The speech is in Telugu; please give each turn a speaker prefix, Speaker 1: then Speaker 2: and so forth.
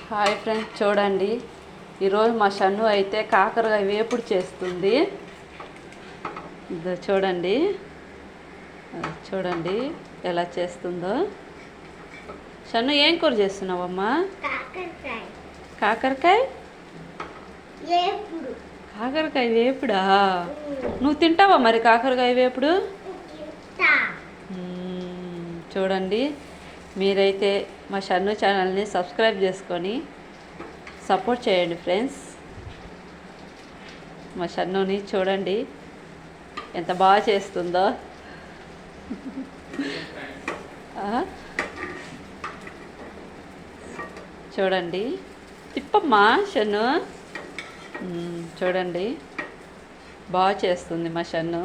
Speaker 1: హాయ్ ఫ్రెండ్స్, చూడండి ఈరోజు మా షన్ను అయితే కాకరకాయ వేపుడు చేస్తుంది. చూడండి చూడండి ఎలా చేస్తుందో. షన్ను, ఏం కూర చేస్తున్నావమ్మా? కాకరకాయ కాకరకాయ వేపుడా? నువ్వు తింటావా మరి కాకరకాయ వేపుడు? చూడండి, మీరైతే మా షన్ను ఛానల్ని సబ్స్క్రైబ్ చేసుకొని సపోర్ట్ చేయండి ఫ్రెండ్స్. మా షన్నుని చూడండి ఎంత బాగా చేస్తుందో. చూడండి, తిప్పమ్మా షన్ను. చూడండి, బాగా చేస్తుంది మా షన్ను.